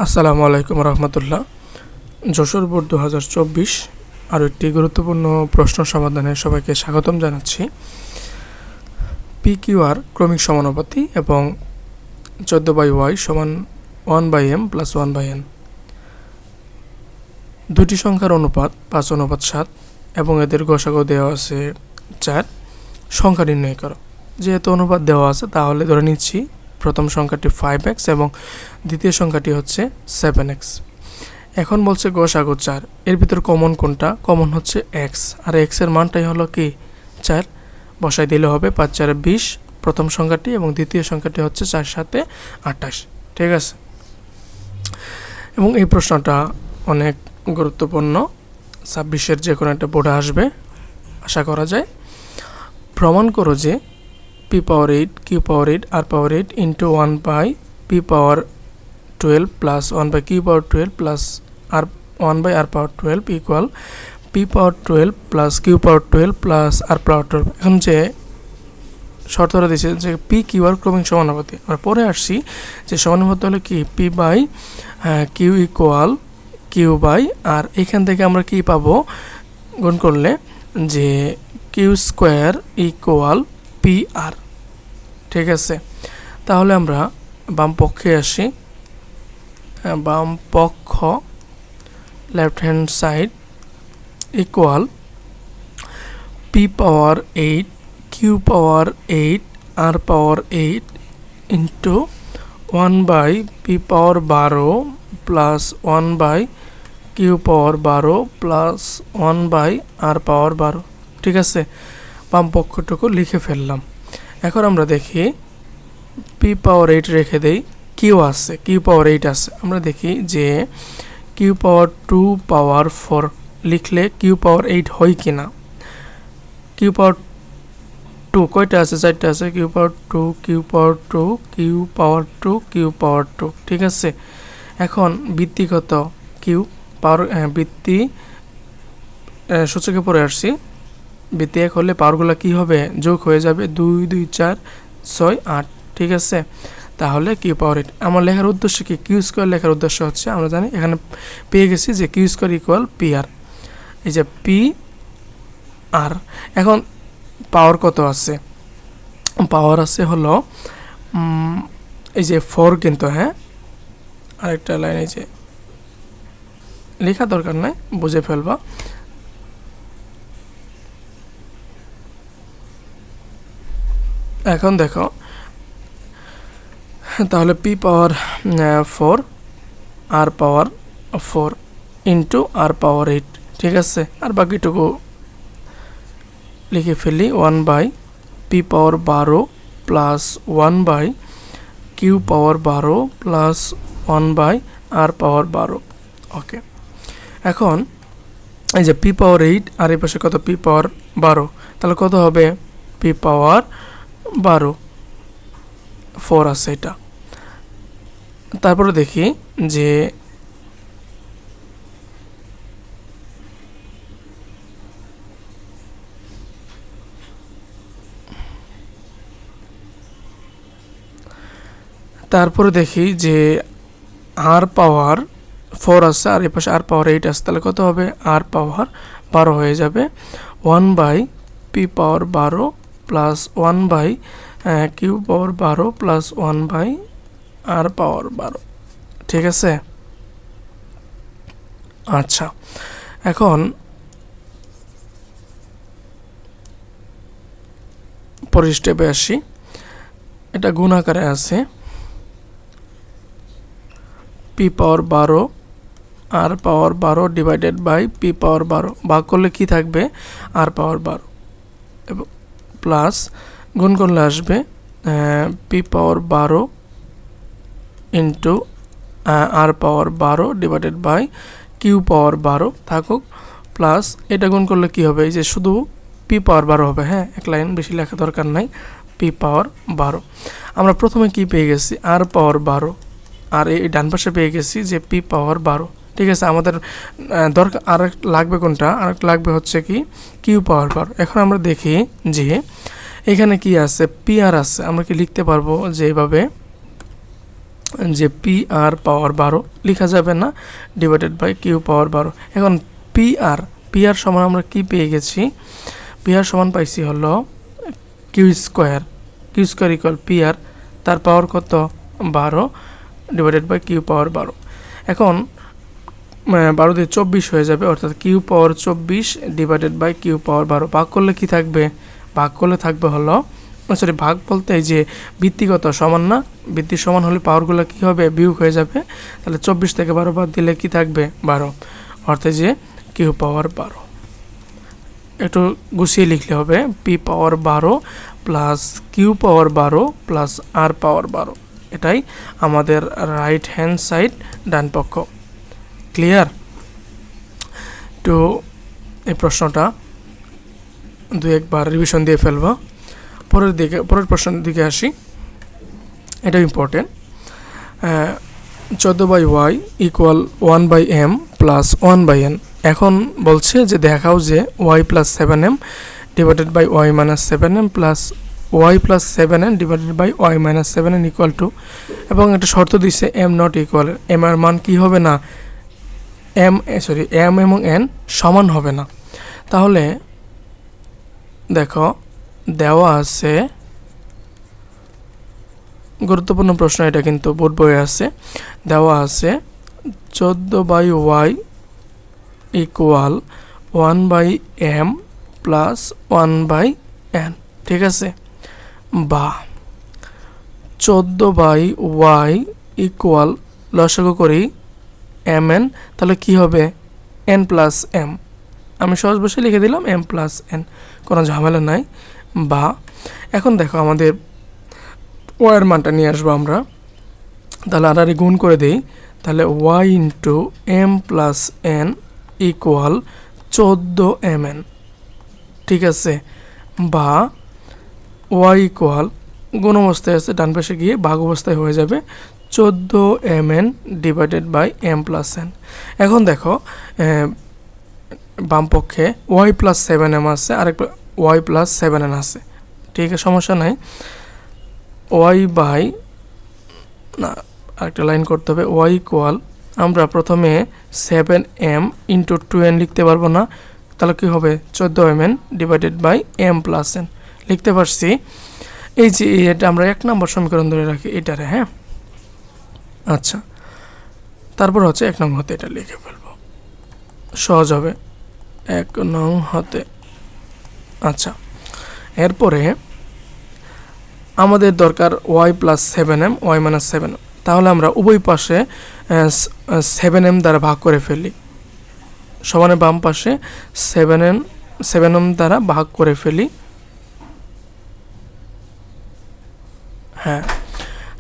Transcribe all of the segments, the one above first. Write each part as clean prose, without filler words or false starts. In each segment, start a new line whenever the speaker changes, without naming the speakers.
আসসালামু আলাইকুম রহমতুল্লাহ। যশোর বোর্ড 2024 আরও একটি গুরুত্বপূর্ণ প্রশ্ন সমাধানে সবাইকে স্বাগতম জানাচ্ছি। PQR ক্রমিক সমানুপাতি এবং 14/y সমান 1/m + 1/n। দুটি সংখ্যার অনুপাত 5:7 এবং এদের গসাগু দেওয়া আছে 4। সংখ্যা নির্ণয় করো। যেহেতু অনুপাত দেওয়া আছে তাহলে ধরে নিচ্ছি প্রথম সংখ্যাটি 5x এবং দ্বিতীয় সংখ্যাটি হচ্ছে 7x। এখন বলছে গসাগু 4, এর ভিতর কমন কোনটা? কমন হচ্ছে x, আর x এর মানটাই হলো কি 4। বসাই দিলে হবে 5 × 4 = 20 প্রথম সংখ্যাটি, এবং দ্বিতীয় সংখ্যাটি হচ্ছে 4 × 7 = 28। ঠিক আছে, এবং এই প্রশ্নটা অনেক গুরুত্বপূর্ণ, 26-এর যে কোনো একটা বোর্ডে আসবে আশা করা যায়। প্রমাণ করো যে p⁻8 q⁻8 r⁻8 × 1/p⁻12 + 1/q⁻12 +1/r⁻12 = p⁻12 + q⁻12 + r⁻12। এখন যে শর্তটা দিয়েছে যে p/q ক্রমিক সমানুপাতি, আমরা পরে আসছি যে সমানুপাতি হলো কি p/q = q/r। এখান থেকে আমরা কি পাবো? গুণ করলে যে q² = pr। ঠিক আছে, তাহলে আমরা বাম পক্ষে আসি। বাম পক্ষ left hand side equal p⁻8 q⁻8 r⁻8 into 1/p⁻12 plus 1/q⁻12 plus 1/r⁻12। ঠিক আছে, বাম পক্ষটুকু লিখে ফেললাম। এখন আমরা দেখি p⁻8 রেখে দেই, কিউ আছে, q⁻8 আছে। আমরা দেখি যে q⁻2⁴ লিখলে q⁻8 হয় কি না। q⁻2 কয়টা আছে? 4টা আছে। q⁻2 q⁻2 q⁻2 q⁻2। ঠিক আছে, এখন বৃত্তি কত? কিউ পাওয়ার, বৃত্তি সূচকে পড়ে আসছি। বৃত্তি 1 হলে পাওয়ারগুলো কি হবে? যোগ হয়ে যাবে। 2 2 4 6 8। ঠিক আছে, তাহলে q⁻8 আমার লেখার উদ্দেশ্য কি? q² লেখার উদ্দেশ্য হচ্ছে আমরা জানি এখানে পেয়ে গেছি যে q² = pr। এই যে pr। এখন পাওয়ার কত আছে? পাওয়ার আছে হলো এই যে 4 কিন্তু, হ্যাঁ আরেকটা লাইন এই যে লেখা দরকার নাই, বুঝে ফেলবা। এখন দেখো তাহলে p⁻4 r⁻4 ইন্টু r⁻8। ঠিক আছে, আর বাকিটুকু লিখে ফেলি 1/p⁻12 plus 1/q⁻12 plus 1/r⁻12। ওকে, এখন এই যে p⁻8 আর এই পাশে কত? p⁻12, তাহলে কত হবে? p⁻12 4 আছে এটা। তারপরে দেখি যে r⁻4 আছে আর এই পাশে r⁻8 আছে, তাহলে কত হবে? r⁻12 হয়ে যাবে 1/p⁻12 plus 1/q⁻12 plus 1/r⁻12। ঠিক আছে, আচ্ছা এখন পরের স্টেপে আসি। এটা গুণ আকারে আছে p⁻12 r⁻12 divided by p⁻12, ভাগ করলে কি থাকবে? r⁻12 এবং প্লাস গুণ করলে আসবে p⁻12 into r⁻12 divided by q⁻12 থাকুক, প্লাস এটা গুণ করলে কি হবে? এই যে শুধু p⁻12 হবে। হ্যাঁ, এক লাইন, বেশি লেখা দরকার নাই। p⁻12 আমরা প্রথমে কি পেয়ে গেছি? r⁻12, আর এই ডান পাশে পেয়ে গেছি যে p⁻12। ঠিক আছে, আমাদের দরকার আর লাগবে কোনটা? আর লাগবে হচ্ছে কি q⁻12। এখন আমরা দেখি যে এখানে কি আছে? pr আছে। আমরা কি লিখতে পারবো যে এইভাবে যে পি আর পাওয়ার 12 লেখা যাবে না, ডিভাইডেড বাই কিউ পাওয়ার 12। এখন পি আর সমান আমরা কি পেয়ে গেছি? পি আর সমান পাইছি হলো Q square equal P R, তার পাওয়ার কত? 12 ডিভাইডেড বাই কিউ পাওয়ার 12। এখন 12 দিয়ে 24 হয়ে যাবে, অর্থাৎ Q power 24 divided by Q power 12। ভাগ করলে কি থাকবে? ভাগ করলে থাকবে হলো, সরি ভাগ বলতে এই যে ভিত্তিগত সমান না, ভিত্তি সমান হলে পাওয়ারগুলো কি হবে? বিয়োগ হয়ে যাবে। তাহলে 24 থেকে 12 বাদ দিলে কি থাকবে? 12, অর্থাৎ যে কিউ পাওয়ার 12। একটু গুছিয়ে লিখলে হবে পি পাওয়ার 12 প্লাস কিউ পাওয়ার 12 প্লাস আর পাওয়ার 12। এটাই আমাদের রাইট হ্যান্ড সাইড, ডান পক্ষ। ক্লিয়ার? তো এই প্রশ্নটা দুই একবার রিভিশন দিয়ে ফেলবো। পরের প্রশ্নের দিকে আসি, এটা important. 14/y equal 1/m plus 1/n। এখন বলছে যে দেখাও যে y plus 7m divided by y minus 7m plus y plus 7n divided by y minus 7n equal to, এবং একটা শর্ত দিচ্ছে m নট ইকুয়াল, m এর মান কি হবে না? m এবং n সমান হবে না। তাহলে দেখো দেওয়া আছে, গুরুত্বপূর্ণ প্রশ্ন এটা, কিন্তু বোর্ড বইয়ে আছে, দেওয়া আছে 14/y equal 1/m plus 1/n, ঠিক আছে? বা 14/y ইকুয়াল লসাগু করি mn, তাহলে কি হবে? n plus m। আমি সহজ বসে লিখে দিলাম m প্লাস n, কোনো ঝামেলা নাই। বা এখন দেখো আমাদের y এর মানটা নিয়ে আসবো আমরা, তাহলে আর গুণ করে দেই, তাহলে y into m plus n equal 14mn, ঠিক আছে? বা y ইকুয়াল, গুণ অবস্থায় আছে, ডান পাশে গিয়ে ভাগ অবস্থায় হয়ে যাবে 14mn divided by m plus n। এখন দেখো বাম পক্ষে y প্লাস 7m আছে, আরেকটা y প্লাস 7n আছে, ঠিক আছে, সমস্যা নাই। y বাই, না আরেকটা লাইন করতে হবে, y ইকুয়াল, আমরা প্রথমে 7m ইন্টু 2n লিখতে পারবো না, তাহলে কি হবে? 14mn divided by m plus n লিখতে পারছি। এই যে এটা আমরা 1 নম্বর সমীকরণ ধরে রাখি এটারে, হ্যাঁ। আচ্ছা, তারপর হচ্ছে 1 নং হতে এটা লিখে ফেলবো, সহজ হবে 1 নং হতে। আচ্ছা, এরপরে আমাদের দরকার y plus 7m y minus 7m, তাহলে আমরা উভয় পাশে 7m দ্বারা ভাগ করে ফেলি, সমানে বাম পাশে 7m দ্বারা ভাগ করে ফেলি, হ্যাঁ।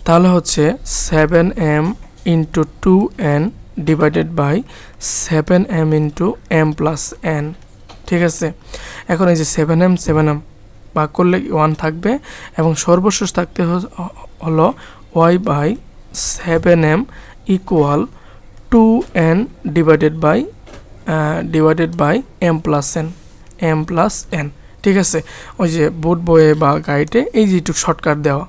তাহলে হচ্ছে 7m into 2n divided by 7m into m plus n, ঠিক আছে? এখন এই যে 7m ভাগ করলে 1 থাকবে, এবং সর্বশেষ থাকতে হলো y by 7m equal 2n divided by m plus n, ঠিক আছে? ওই যে বোর্ড বইয়ে বা গাইডে এই যে একটু শর্টকাট দেওয়া,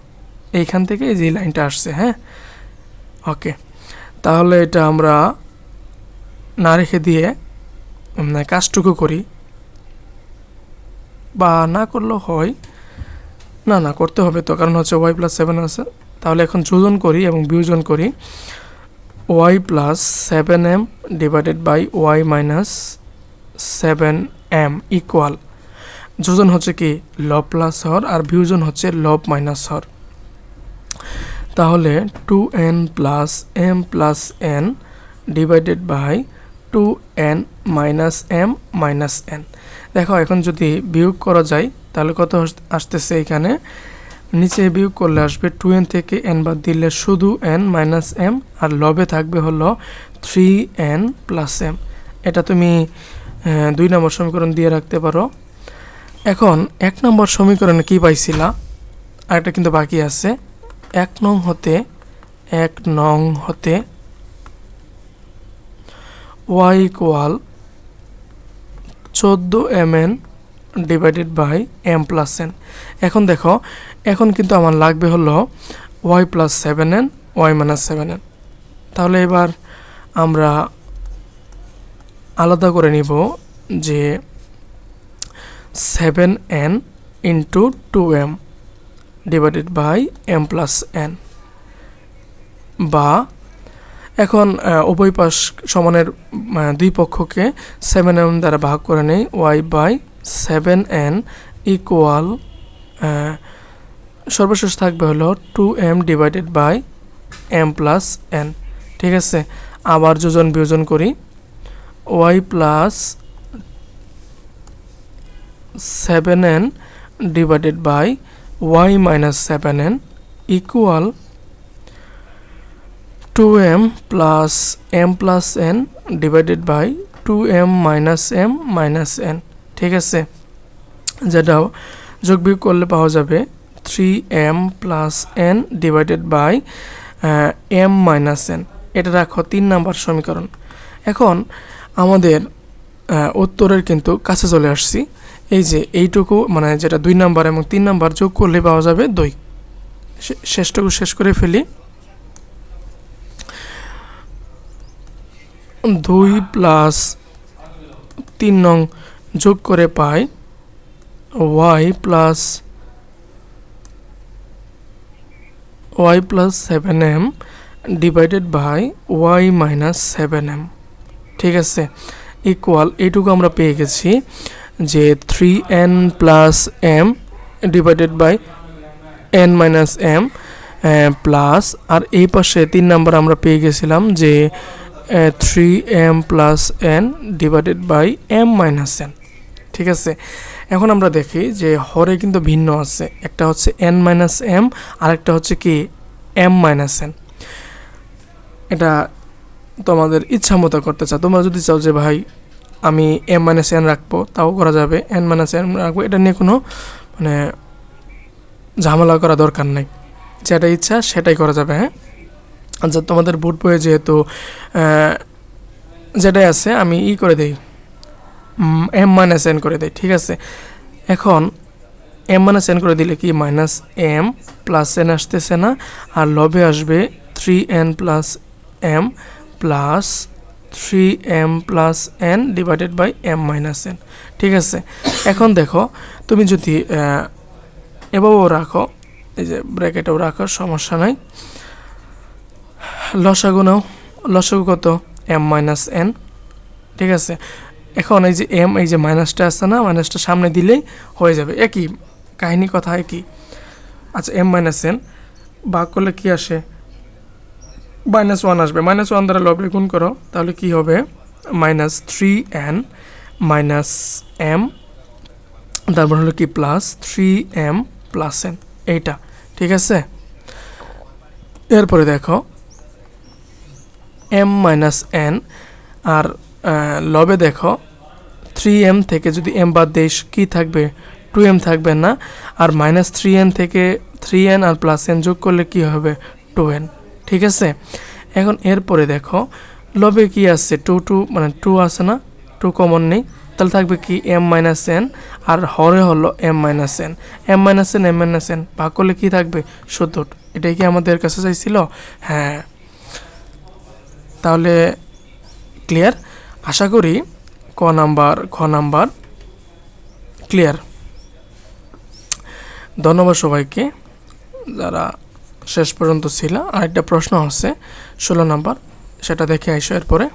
এইখান থেকে এই যে লাইনটা আসছে, হ্যাঁ। ওকে, তাহলে এটা আমরা না রেখে দিয়ে কাজটুকু করি, বা না করলেও হয়, না করতে হবে তো, কারণ হচ্ছে y প্লাস 7 আছে। তাহলে এখন যোজন করি এবং বিয়োজন করি, y plus 7m divided by y minus 7m equal, যোজন হচ্ছে কি লব প্লাস হর, আর বিয়োজন হচ্ছে লব মাইনাস হর। তাহলে 2n plus m plus n divided by 2n minus m minus n। দেখো এখন যদি বিয়োগ করা যায় তাহলে কত আসতেছে? এখানে নিচে বিয়োগ করলে আসবে 2n থেকে n বাদ দিলে শুধু n মাইনাস m, আর লবে থাকবে হলো 3n প্লাস m। এটা তুমি 2 নম্বর সমীকরণ দিয়ে রাখতে পারো। এখন 1 নম্বর সমীকরণে কি পাইছিলা? আরেকটা কিন্তু বাকি আছে। 1 নং হতে y equal 14mn divided by m plus n। এখন দেখো, এখন কিন্তু আমার লাগবে হলো y plus 7n, Y minus 7n। তাহলে এবার আমরা আলাদা করে নিব যে 7n into 2m divided by m plus n, বা এখন উভয় পাশ সমানের দুই পক্ষকে 7m দ্বারা ভাগ করে নেই, y বাই 7n ইকুয়াল সর্বশেষ থাকবে হলো 2m divided by m plus n। ঠিক আছে, আবার যোজন বিয়োজন করি, y plus 7n divided by y minus 7n equal 2m plus m plus n divided by 2m minus m minus n। ঠিক আছে, যেটা যোগ বিয়োগ করলে পাওয়া যাবে 3m plus n divided by m minus n। এটা রাখো 3 নাম্বার সমীকরণ। এখন আমাদের উত্তরের কিন্তু কাছে চলে আসছি। এই যে এইটুকু মানে যেটা 2 নাম্বার এবং 3 নাম্বার যোগ করলে পাওয়া যাবে 2। শেষটুকু শেষ করে ফেলি। 2 প্লাস 3 নং যোগ করে পাই y plus 7m divided by y minus 7m। ঠিক আছে, ইকুয়াল এইটুকু আমরা পেয়ে গেছি যে 3n plus m divided by n minus m plus, আর এই পাশে 3 নাম্বার আমরা পেয়ে গেছিলাম যে 3m plus n divided by m minus n। ঠিক আছে, এখন আমরা দেখি যে হরে কিন্তু ভিন্ন আছে, একটা হচ্ছে n মাইনাস m আর একটা হচ্ছে কি m মাইনাস n। এটা তোমাদের ইচ্ছা মতো করতে চাও, তোমরা যদি চাও যে ভাই আমি m মাইনাস n রাখবো তাও করা যাবে, n মাইনাস n রাখবো, এটা নিয়ে কোনো মানে ঝামেলা করা দরকার নাই, যেটা ইচ্ছা সেটাই করা যাবে। হ্যাঁ, আচ্ছা তোমাদের বোর্ড বইয়ে যেহেতু যেটাই আছে আমি করে দেই, m মাইনাস n করে দেই। ঠিক আছে, এখন m মাইনাস n করে দিলে কি মাইনাস m প্লাস n আসতেছে না, আর লবে আসবে 3n plus m plus 3m plus n divided by m minus n। ঠিক আছে, এখন দেখো তুমি যদি এভাবেও রাখো, এই যে ব্র্যাকেটেও রাখো, সমস্যা নাই। লসাগু নাও, লসাগু কত m মাইনাস n। ঠিক আছে, এখন এই যে m এই যে মাইনাসটা আসছে না, মাইনাসটা সামনে দিলেই হয়ে যাবে, একই কাহিনী কথা একই। আচ্ছা m মাইনাস n ভাগ করলে কি আসে, মাইনাস 1 আসবে, মাইনাস 1 দ্বারা লবে গুণ করো, তাহলে কি হবে মাইনাস 3n মাইনাস m, তারপর হলো কি প্লাস 3m প্লাস n, এইটা। ঠিক আছে, এরপরে দেখো m মাইনাস n আর লবে দেখো 3m থেকে যদি m বাদ দেই কি থাকবে, 2m থাকবে না, আর মাইনাস 3n থেকে 3n আর প্লাস n যোগ করলে কি হবে 2n। ঠিক আছে, এখন এরপরে দেখো লবে কি আছে 2 মানে 2 আছে না, 2 কমন নেই, তাহলে থাকবে কি m মাইনাস n, আর হরে হলো m minus n, m minus n m minus n ভাগ করলে কি থাকবে 17। এটাই কি আমাদের কাছে চাইছিল? হ্যাঁ, তাহলে ক্লিয়ার? আশা করি ক নাম্বার ক্লিয়ার। ধন্যবাদ সবাইকে যারা শেষ পর্যন্ত ছিল। আরেকটা প্রশ্ন আছে 16 নাম্বার, সেটা দেখে আইসো এরপরে।